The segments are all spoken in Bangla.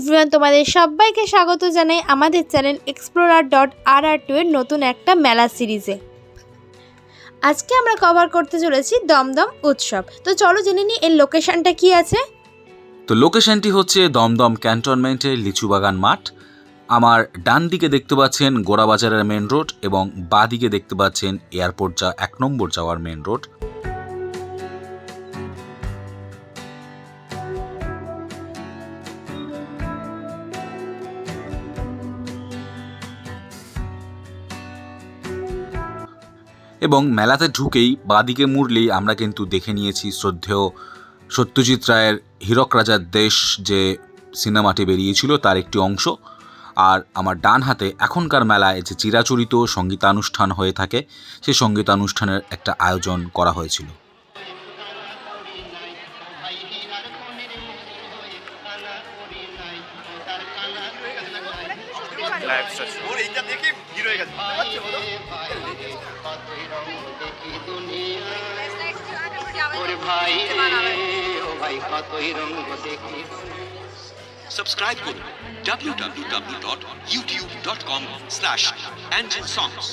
এভরিওয়ান, তোমাদের সবাইকে স্বাগত জানাই আমাদের চ্যানেল explorer.rr2 এর নতুন একটা মেলা সিরিজে। আজকে আমরা কভার করতে চলেছি দমদম উৎসব। তো চলো জেনে নিই এর লোকেশনটা কি আছে। তো লোকেশনটি হচ্ছে দমদম ক্যান্টনমেন্টের লিচুবাগান মাঠ। আমার ডান দিকে দেখতে পাচ্ছেন গোড়াবাজারের মেন রোড এবং বাঁ দিকে দেখতে পাচ্ছেন এয়ারপোর্ট 1 নম্বর যাওয়ার মেন রোড। এবং মেলাতে ঢুকেই বাঁদিকে মুড়লেই আমরা কিন্তু দেখে নিয়েছি শ্রদ্ধেয় সত্যজিৎ রায়ের হীরক রাজার দেশ যে সিনেমাটি বেরিয়েছিল তার একটি অংশ। আর আমার ডান হাতে এখনকার মেলায় যে চিরাচরিত সঙ্গীতানুষ্ঠান হয়ে থাকে সেই সঙ্গীতানুষ্ঠানের একটা আয়োজন করা হয়েছিল। Subscribe to www.youtube.com/AngelSongs.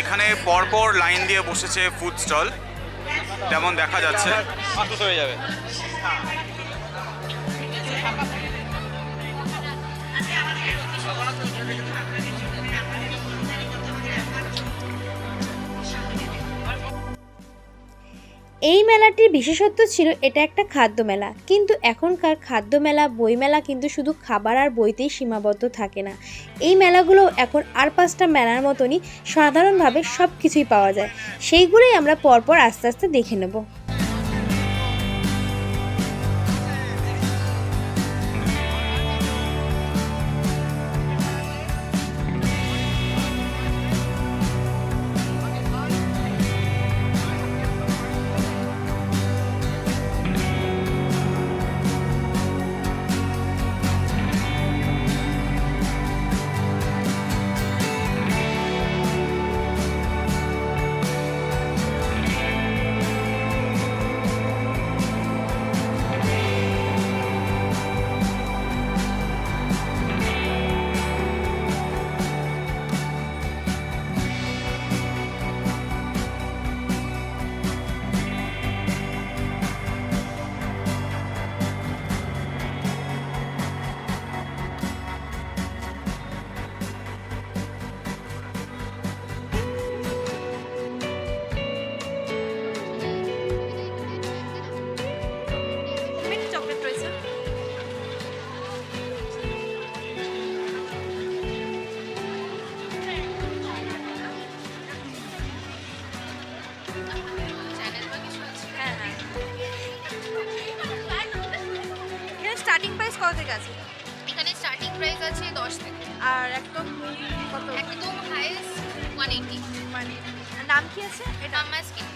এখানে পরপর লাইন দিয়ে বসেছে ফুড স্টল, যেমন দেখা যাচ্ছে। হয়ে যাবে। এই মেলাটির বিশেষত্ব ছিল এটা একটা খাদ্য মেলা, কিন্তু এখনকার খাদ্য মেলা বইমেলা কিন্তু শুধু খাবার আর বইতেই সীমাবদ্ধ থাকে না। এই মেলাগুলো এখন আর 5টা মেলার মতনই সাধারণভাবে সব কিছুই পাওয়া যায়। সেইগুলোই আমরা পরপর আস্তে আস্তে দেখে নেব। স্টার্টিং প্রাইস কত থেকে আছে? এখানে স্টার্টিং প্রাইস আছে 10 থেকে, আর একদম কত? একদম হাইয়েস্ট 180। মানে নাম কি আছে? এটা আমার স্কিন,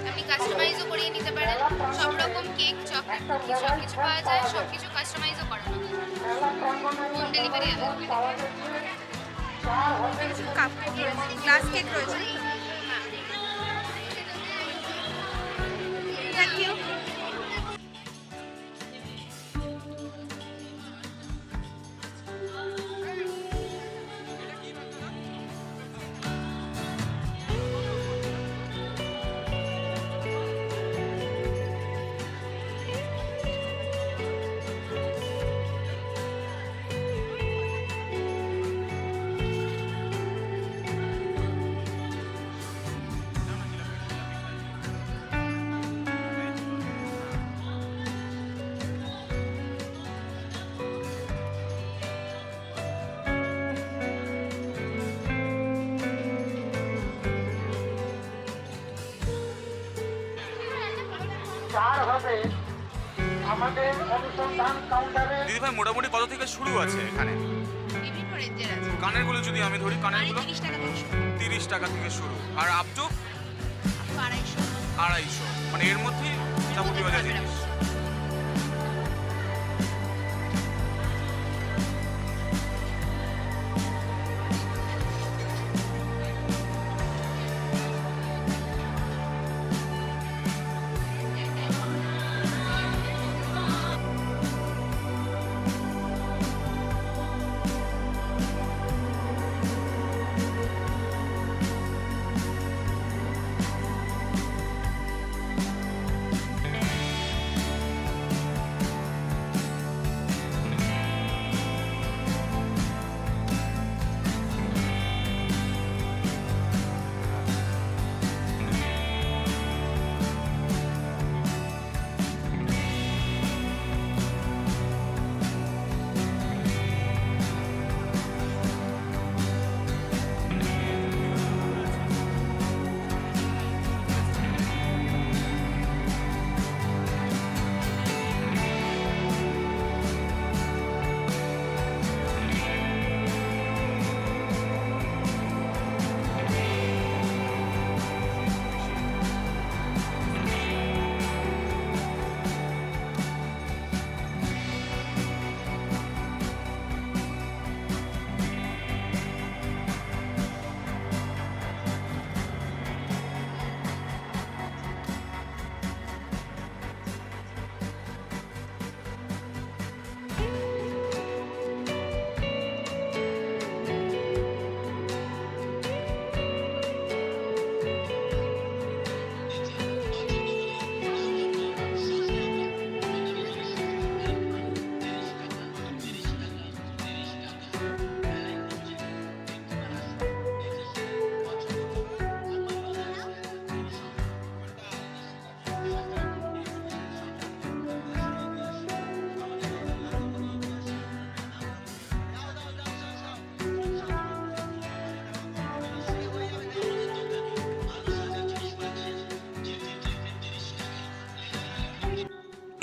আপনি কাস্টমাইজও করিয়ে নিতে পারেন। সব রকম কেক, চকলেট, সব কিছু পাওয়া যায়। সব কিছু কাস্টমাইজও করানো যায়। Home delivery available. Cup cake রয়েছে, গ্লাস কেক রয়েছে। Thank you. দিদিভাই মোটামুটি কত থেকে শুরু আছে এখানে? বিভিন্ন রেঞ্জের আছে। কানের গুলো যদি আমি ধরি, কানের মানে গুলো 30 টাকা থেকে শুরু। 30 টাকা থেকে শুরু, আর আপ টু 250 250, মানে এর মধ্যেই মোটামুটি বাজার জিনিস।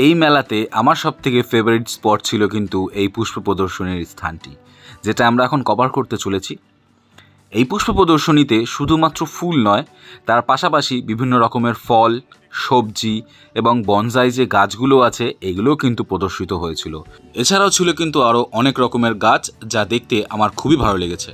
এই মেলাতে আমার সবথেকে ফেভারিট স্পট ছিল কিন্তু এই পুষ্প প্রদর্শনীর স্থানটি, যেটা আমরা এখন কভার করতে চলেছি। এই পুষ্প প্রদর্শনীতে শুধুমাত্র ফুল নয়, তার পাশাপাশি বিভিন্ন রকমের ফল, সবজি এবং বনসাই যে গাছগুলো আছে এগুলোও কিন্তু প্রদর্শিত হয়েছিল। এছাড়াও ছিল কিন্তু আরও অনেক রকমের গাছ, যা দেখতে আমার খুবই ভালো লেগেছে।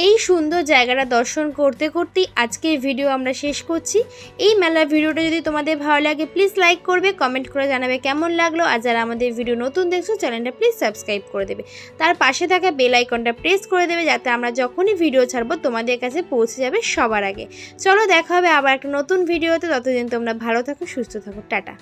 এই সুন্দর জায়গাটা দর্শন করতে করতেই আজকের ভিডিও আমরা শেষ করছি। এই মেলার ভিডিওটা যদি তোমাদের ভালো লাগে প্লিজ লাইক করবে, কমেন্ট করে জানাবে কেমন লাগলো। আর যারা আমাদের ভিডিও নতুন দেখছো চ্যানেলটা প্লিজ সাবস্ক্রাইব করে দেবে, তার পাশে থাকা বেল আইকনটা প্রেস করে দেবে যাতে আমরা যখনই ভিডিও ছাড়বো তোমাদের কাছে পৌঁছে যাবে সবার আগে। চলো দেখা হবে আবার একটা নতুন ভিডিওতে, ততদিন তোমরা ভালো থাকো, সুস্থ থাকো, টাটা।